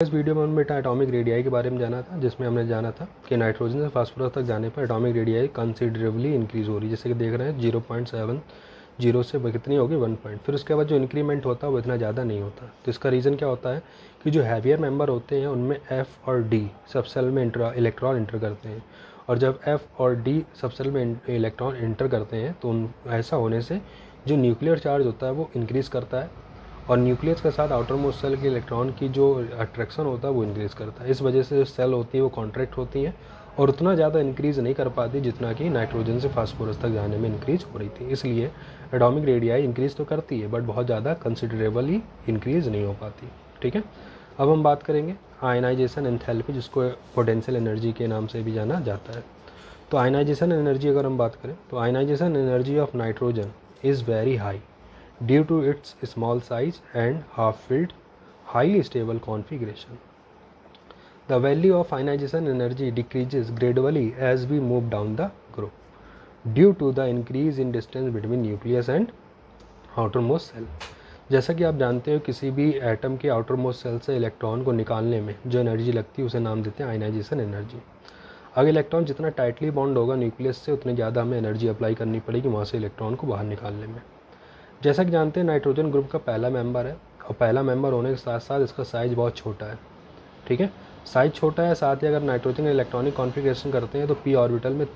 इस वीडियो में हमने बेटा एटॉमिक रेडियाई के बारे में जाना था, जिसमें हमने जाना था कि नाइट्रोजन से फास्फोरस तक जाने पर एटॉमिक रेडियाई कंसिडरेबली इंक्रीज हो रही है। जैसे कि देख रहे हैं 0.70 से कितनी होगी 1 पॉइंट। फिर उसके बाद जो इंक्रीमेंट होता है वो इतना ज़्यादा नहीं होता। तो इसका रीज़न क्या होता है कि जो हैवियर मेंबर होते हैं उनमें F और D सबसेल में इलेक्ट्रॉन इंटर करते हैं, और जब F और D सबसेल में इलेक्ट्रॉन इंटर करते हैं तो ऐसा होने से जो न्यूक्लियर चार्ज होता है वो इंक्रीज़ करता है, और न्यूक्लियस के साथ आउटर मोस्ट सेल के इलेक्ट्रॉन की जो अट्रैक्शन होता है वो इंक्रीज़ करता है। इस वजह से जो सेल होती है वो कॉन्ट्रैक्ट होती हैं और उतना ज़्यादा इंक्रीज़ नहीं कर पाती जितना कि नाइट्रोजन से फास्फोरस तक जाने में इंक्रीज़ हो रही थी। इसलिए एटॉमिक रेडियाई इंक्रीज़ तो करती है बट बहुत ज़्यादा कंसिडरेबली इंक्रीज़ नहीं हो पाती। ठीक है, अब हम बात करेंगे आयनाइजेशन एंथैल्पी, जिसको पोटेंशियल एनर्जी के नाम से भी जाना जाता है। तो आयनाइजेशन एनर्जी अगर हम बात करें तो ionisation energy of nitrogen is very high due to its small size and half-filled, highly stable configuration. The value of ionization energy decreases gradually as we move down the group due to the increase in distance between nucleus and outermost cell. जैसा कि आप जानते हो किसी भी atom के outermost cell से electron को निकालने में जो एनर्जी लगती है उसे नाम देते हैं आयनाइजेशन एनर्जी। अगर इलेक्ट्रॉन जितना टाइटली बॉन्ड होगा न्यूक्लियस से उतनी ज़्यादा हमें एनर्जी अप्लाई करनी पड़ेगी वहाँ से इलेक्ट्रॉन को बाहर निकालने में। जैसा कि जानते हैं नाइट्रोजन ग्रुप का पहला मेंबर है, और पहला मेंबर होने के साथ साथ इसका साइज़ बहुत छोटा है। ठीक है, साइज़ छोटा है, साथ ही अगर नाइट्रोजन इलेक्ट्रॉनिक कॉन्फ़िगरेशन करते हैं तो पी ऑर्बिटल में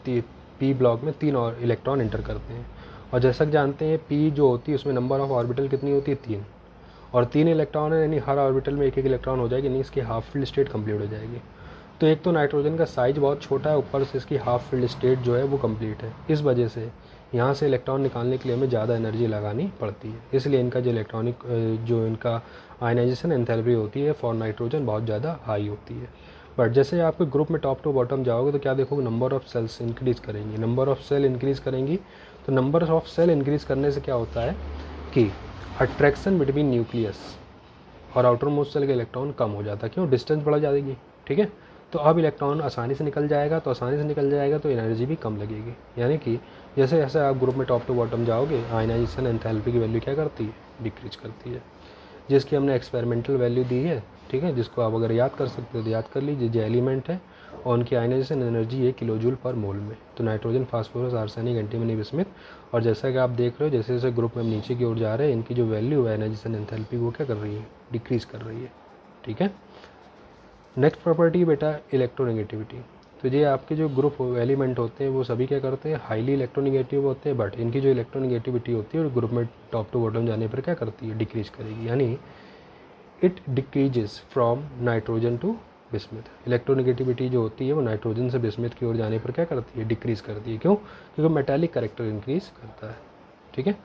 पी ब्लॉक में 3 और इलेक्ट्रॉन इंटर करते हैं। और जैसा कि जानते हैं पी जो होती है उसमें नंबर ऑफ ऑर्बिटल कितनी होती है 3, और 3 इलेक्ट्रॉन है, यानी हर ऑर्बिटल में एक इलेक्ट्रॉन हो जाएगी, यानी इसकी हाफ फिल्ड स्टेट कंप्लीट हो जाएगी। तो एक तो नाइट्रोजन का साइज़ बहुत छोटा है, ऊपर से इसकी हाफ फिल्ड स्टेट जो है वो कंप्लीट है। इस वजह से यहाँ से इलेक्ट्रॉन निकालने के लिए हमें ज़्यादा एनर्जी लगानी पड़ती है, इसलिए इनका जो इलेक्ट्रॉनिक जो इनका आयनाइजेशन एंथैल्पी होती है फॉर नाइट्रोजन बहुत ज़्यादा हाई होती है। बट जैसे आपके ग्रुप में टॉप टू बॉटम जाओगे तो क्या देखोगे, नंबर ऑफ़ सेल्स इंक्रीज़ करेंगी, नंबर ऑफ़ सेल इंक्रीज़ करेंगी। तो नंबर ऑफ़ सेल इंक्रीज़ करने से क्या होता है कि अट्रैक्शन बिटवीन न्यूक्लियस और आउटर मोस्ट सेल का इलेक्ट्रॉन कम हो जाता है। क्यों, डिस्टेंस बढ़ जाएगी। ठीक है, तो अब इलेक्ट्रॉन आसानी से निकल जाएगा, तो आसानी से निकल जाएगा तो एनर्जी भी कम लगेगी। यानी कि जैसे जैसे आप ग्रुप में टॉप टू बॉटम जाओगे आयनाइजेशन एंथैल्पी की वैल्यू क्या करती है, डिक्रीज करती है, जिसकी हमने एक्सपेरिमेंटल वैल्यू दी है। ठीक है, जिसको आप अगर याद कर सकते हो तो याद कर लीजिए। जो एलिमेंट है और उनकी आयनाइजेशन एनर्जी है किलोजूल पर मोल में। तो nitrogen, phosphorus, arsenic, antimony, bismuth, और जैसा कि आप देख रहे हो जैसे जैसे ग्रुप में नीचे की ओर जा रहे हैं इनकी जो वैल्यू है आयनाइजेशन एंथैल्पी वो क्या कर रही है, डिक्रीज कर रही है। ठीक है, नेक्स्ट प्रॉपर्टी बेटा इलेक्ट्रोनेगेटिविटी। तो ये आपके जो ग्रुप एलिमेंट होते हैं वो सभी क्या करते हैं, हाईली इलेक्ट्रोनेगेटिव होते हैं, बट इनकी जो इलेक्ट्रोनेगेटिविटी होती है वो ग्रुप में टॉप टू बॉटम जाने पर क्या करती है, डिक्रीज करेगी। यानी it decreases from nitrogen to bismuth. Electronegativity जो होती है वो नाइट्रोजन से बिस्मिथ की ओर जाने पर क्या करती है, डिक्रीज करती है। क्यों, क्योंकि मेटालिक कैरेक्टर इंक्रीज करता है। ठीक है,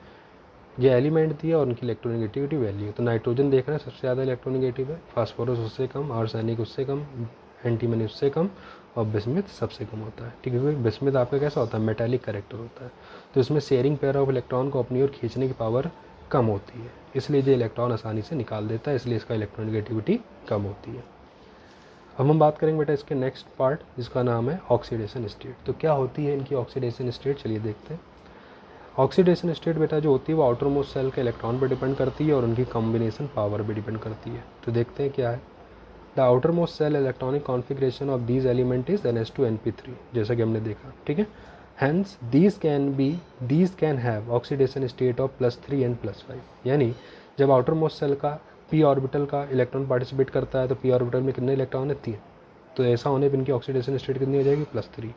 ये एलिमेंट दिया और उनकी इलेक्ट्रोनेगेटिविटी वैल्यू। तो नाइट्रोजन देख रहे हैं सबसे ज़्यादा इलेक्ट्रोनेगेटिव है, फास्फोरस उससे कम, आर्सेनिक उससे कम, एंटीमनी उससे कम, और बिस्मिथ सबसे कम होता है। ठीक है, क्योंकि बिस्मिथ आपका कैसा होता है, मेटालिक कैरेक्टर होता है, तो इसमें शेयरिंग पेयर ऑफ इलेक्ट्रॉन को अपनी ओर खींचने की पावर कम होती है, इसलिए ये इलेक्ट्रॉन आसानी से निकाल देता है, इसलिए इसका इलेक्ट्रोनेगेटिविटी कम होती है। अब हम बात करेंगे बेटा इसके नेक्स्ट पार्ट जिसका नाम है ऑक्सीडेशन स्टेट। तो क्या होती है इनकी ऑक्सीडेशन स्टेट, चलिए देखते हैं। ऑक्सीडेशन स्टेट बेटा जो होती है वो आउटर मोस्ट सेल के इलेक्ट्रॉन पर डिपेंड करती है और उनकी कॉम्बिनेशन पावर पर डिपेंड करती है। तो देखते हैं क्या है। The outermost shell electronic configuration of these element is NH2 NP3, जैसा कि हमने देखा। ठीक है, hence these can have oxidation state of +3 and +5। यानी जब आउटर मोस्ट सेल का p ऑर्बिटल का इलेक्ट्रॉन पार्टिसिपेट करता है तो p ऑर्बिटल में कितने इलेक्ट्रॉन है, 3। तो ऐसा होने पर इनकी ऑक्सीडेशन स्टेट कितनी हो जाएगी, +3।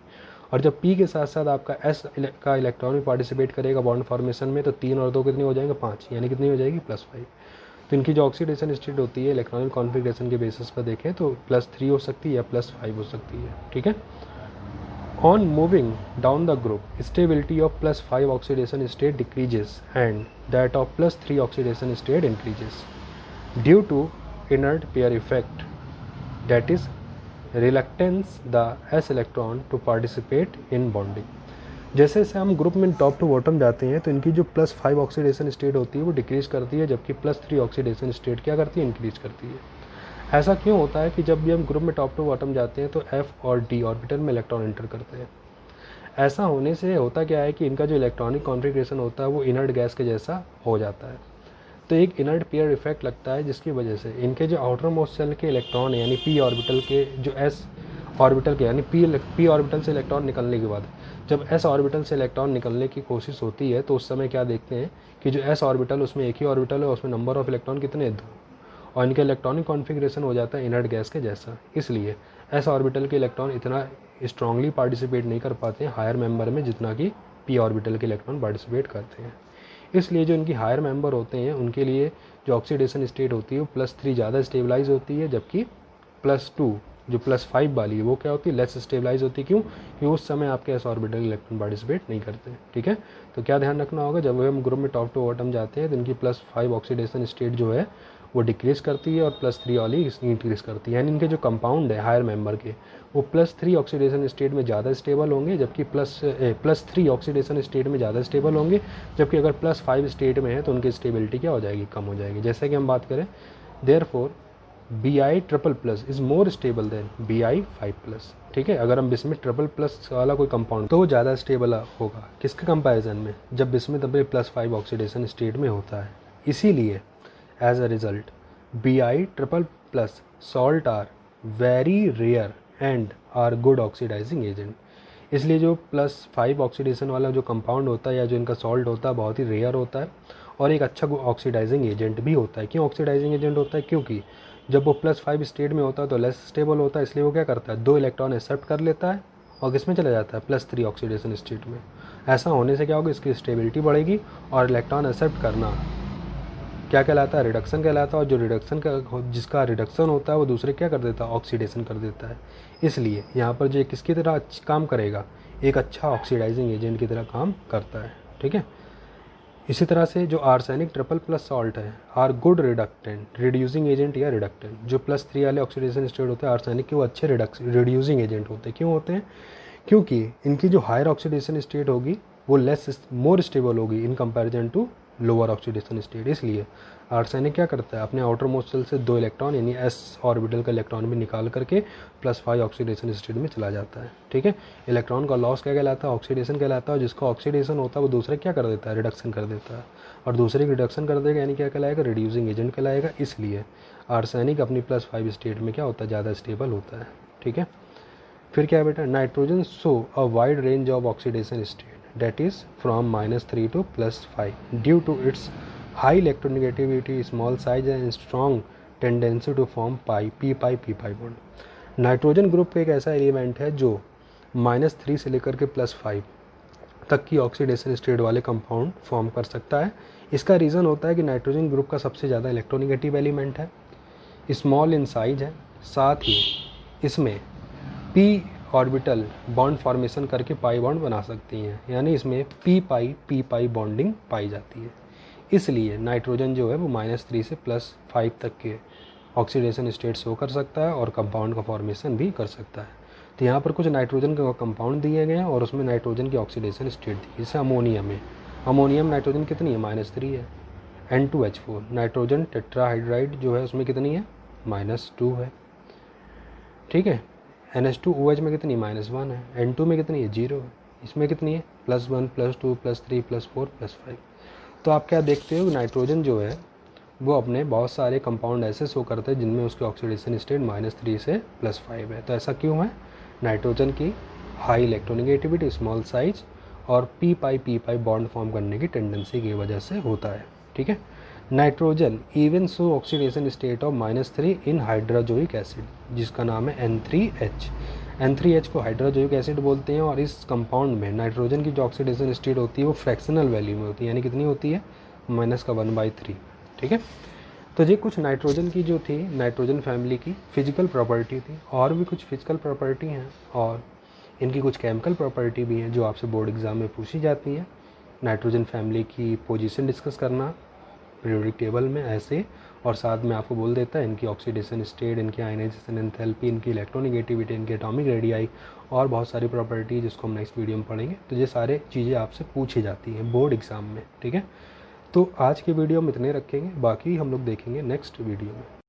और जब p के साथ साथ आपका s का इलेक्ट्रॉन भी पार्टिसिपेट करेगा बॉन्ड फॉर्मेशन में तो 3 और 2 कितने हो जाएंगे, 5, यानी कितनी हो जाएगी, +5। तो इनकी जो ऑक्सीडेशन स्टेट होती है इलेक्ट्रॉनिक कॉन्फिगरेशन के बेसिस पर देखें तो +3 हो सकती है या +5 हो सकती है। ठीक है, on moving down the group stability of +5 oxidation state decreases and that of +3 oxidation state increases due to inert pair effect, that is reluctance the s electron to participate in bonding। जैसे जैसे हम group में top to bottom जाते हैं तो इनकी जो +5 oxidation state होती है वो डिक्रीज करती है, जबकि +3 ऑक्सीडेशन स्टेट क्या करती है, इंक्रीज करती है। ऐसा क्यों होता है कि जब भी हम ग्रुप में टॉप टू बॉटम जाते हैं तो F और D ऑर्बिटल में इलेक्ट्रॉन एंटर करते हैं। ऐसा होने से होता क्या है कि इनका जो इलेक्ट्रॉनिक कॉन्फिगरेशन होता है वो इनर्ट गैस के जैसा हो जाता है। तो एक इनर्ट पेयर इफेक्ट लगता है, जिसकी वजह से इनके जो आउटर मोस्ट शेल के इलेक्ट्रॉन यानी पी ऑर्बिटल के जो एस ऑर्बिटल के यानी पी ऑर्बिटल से इलेक्ट्रॉन निकलने के बाद जब एस ऑर्बिटल से इलेक्ट्रॉन निकलने की कोशिश होती है तो उस समय क्या देखते हैं कि जो एस ऑर्बिटल उसमें एक ही ऑर्बिटल है, उसमें नंबर ऑफ इलेक्ट्रॉन कितने हैं, 2, और इनका इलेक्ट्रॉनिक कॉन्फ़िगरेशन हो जाता है इनर्ट गैस के जैसा। इसलिए एस ऑर्बिटल के इलेक्ट्रॉन इतना स्ट्रांगली पार्टिसिपेट नहीं कर पाते हैं हायर मेंबर में जितना कि पी ऑर्बिटल के इलेक्ट्रॉन पार्टिसिपेट करते हैं। इसलिए जो इनकी हायर मेंबर होते हैं उनके लिए जो ऑक्सीडेशन स्टेट होती है वो +3 ज़्यादा स्टेबलाइज होती है, जबकि +2 जो +5 वाली है वो क्या होती है, लेस स्टेबलाइज होती है। क्यों? क्योंकि उस समय आपके एस ऑर्बिटल इलेक्ट्रॉन पार्टिसिपेट नहीं करते। ठीक है, तो क्या ध्यान रखना होगा, जब हम ग्रुप में टॉप टू बॉटम जाते हैं तो इनकी +5 ऑक्सीडेशन स्टेट जो है वो डिक्रीज करती है और +3 वाली इंक्रीज करती है। यानी इनके जो कंपाउंड है हायर मेंबर के वो +3 ऑक्सीडेशन स्टेट में ज़्यादा स्टेबल होंगे, जबकि +3 ऑक्सीडेशन स्टेट में ज़्यादा स्टेबल होंगे, जबकि अगर +5 स्टेट में है तो उनकी स्टेबिलिटी क्या हो जाएगी, कम हो जाएगी। जैसे कि हम बात करें therefore Bi++ is more stable then Bi5+। ठीक है, अगर हम बिस्मिथ ट्रिपल+ वाला कोई कंपाउंड तो वो ज़्यादा स्टेबल होगा किसके कंपैरिजन में, जब बिस्मिथ +5 ऑक्सीडेशन स्टेट में होता है। इसीलिए as a result Bi++ salt are very rare and are good oxidising agent. इसलिए जो +5 ऑक्सीडेशन वाला जो कंपाउंड होता है या जो इनका सॉल्ट होता है बहुत ही रेयर होता है और एक अच्छा ऑक्सीडाइजिंग एजेंट भी होता है। क्यों ऑक्सीडाइजिंग एजेंट होता है? क्योंकि जब वो +5 स्टेट में होता है तो लेस स्टेबल होता है, इसलिए वो क्या करता है, 2 इलेक्ट्रॉन एक्सेप्ट कर लेता है और किस में चला जाता है, +3 ऑक्सीडेशन स्टेट में। ऐसा होने से क्या होगा, इसकी स्टेबिलिटी बढ़ेगी और इलेक्ट्रॉन एक्सेप्ट करना क्या कहलाता है, रिडक्शन कहलाता है। और जो रिडक्शन का जिसका रिडक्शन होता है वो दूसरे क्या कर देता है, ऑक्सीडेशन कर देता है। इसलिए यहाँ पर जो किसकी तरह काम करेगा, एक अच्छा ऑक्सीडाइजिंग एजेंट की तरह काम करता है। ठीक है, इसी तरह से जो आर्सेनिक ट्रिपल+ सॉल्ट है are good reductant, reducing agent या रिडक्टेंट। जो +3 वाले ऑक्सीडेशन स्टेट होते हैं आर्सेनिक के वो अच्छे रिड्यूसिंग एजेंट होते हैं। क्यों होते हैं? क्योंकि इनकी जो हायर ऑक्सीडेशन स्टेट होगी वो मोर स्टेबल होगी in comparison to lower oxidation state. इसलिए आर्सेनिक क्या करता है, अपने आउटर मोस्ट शेल से 2 इलेक्ट्रॉन यानी एस ऑर्बिटल का इलेक्ट्रॉन भी निकाल करके +5 ऑक्सीडेशन स्टेट में चला जाता है। ठीक है, इलेक्ट्रॉन का लॉस क्या कहलाता है, ऑक्सीडेशन कहलाता है। जिसका ऑक्सीडेशन होता है वो दूसरे क्या कर देता है, रिडक्शन कर देता है, और दूसरे की रिडक्शन कर देगा यानी क्या कहलाएगा, रिड्यूसिंग एजेंट कहलाएगा। इसलिए आर्सेनिक अपनी +5 स्टेट में क्या होता है, ज़्यादा स्टेबल होता है। ठीक है, फिर क्या है बेटा, nitrogen show a wide range of oxidation state that is from -3 to +5 due to its high electronegativity, small size and strong tendency to form p pi bond। Nitrogen group एक ऐसा एलिमेंट है जो -3 से लेकर के +5 तक की ऑक्सीडेशन स्टेट वाले कंपाउंड फॉर्म कर सकता है। इसका रीज़न होता है कि नाइट्रोजन ग्रुप का सबसे ज़्यादा इलेक्ट्रोनेगेटिव एलिमेंट है, स्मॉल इन साइज है, साथ ही इसमें p ऑर्बिटल बॉन्ड फॉर्मेशन करके पाई बॉन्ड बना सकती हैं, यानी इसमें p पाई बॉन्डिंग पाई जाती है। इसलिए नाइट्रोजन जो है वो -3 से +5 तक के ऑक्सीडेशन स्टेट शो कर सकता है और कंपाउंड का फॉर्मेशन भी कर सकता है। तो यहाँ पर कुछ नाइट्रोजन के कंपाउंड दिए गए हैं और उसमें नाइट्रोजन की ऑक्सीडेशन स्टेट दी, जैसे अमोनियम है। अमोनियम नाइट्रोजन कितनी है, -3 है। N2H4 नाइट्रोजन टेट्राहाइड्राइड जो है उसमें कितनी है, -2 है। ठीक है, NH2OH में कितनी, -1 है। N2 में कितनी है, 0 है। इसमें कितनी है, +1 +2 +3 +4 +5। तो आप क्या देखते हो, नाइट्रोजन जो है वो अपने बहुत सारे कंपाउंड ऐसे शो करते हैं जिनमें उसकी ऑक्सीडेशन स्टेट -3 से +5 है। तो ऐसा क्यों है, नाइट्रोजन की हाई इलेक्ट्रोनेगेटिविटी, स्मॉल साइज और p पाई बॉन्ड फॉर्म करने की टेंडेंसी की वजह से होता है। ठीक है, nitrogen even show oxidation state of -3 in hydrazoic acid, जिसका नाम है N3H। N3H को हाइड्रोजोइक एसिड बोलते हैं और इस कंपाउंड में नाइट्रोजन की जो ऑक्सीडेशन स्टेट होती है वो फ्रैक्शनल वैल्यू में होती है, यानी कितनी होती है, -1/3। ठीक है, तो ये कुछ नाइट्रोजन की जो थी, नाइट्रोजन फैमिली की फिजिकल प्रॉपर्टी थी। और भी कुछ फिजिकल प्रॉपर्टी हैं और इनकी कुछ केमिकल प्रॉपर्टी भी हैं जो आपसे बोर्ड एग्जाम में पूछी जाती हैं। नाइट्रोजन फैमिली की पोजीशन डिस्कस करना पीरियोडिक टेबल में ऐसे, और साथ में आपको बोल देता है इनकी ऑक्सीडेशन स्टेट, इनकी आयनाइजेशन एंथैल्पी, इनकी इलेक्ट्रोनेगेटिविटी, इनकी एटॉमिक रेडियाई और बहुत सारी प्रॉपर्टी जिसको हम नेक्स्ट वीडियो में पढ़ेंगे। तो ये सारे चीज़ें आपसे पूछी जाती हैं बोर्ड एग्जाम में। ठीक है, तो आज की वीडियो में इतने रखेंगे, बाकी हम लोग देखेंगे नेक्स्ट वीडियो में।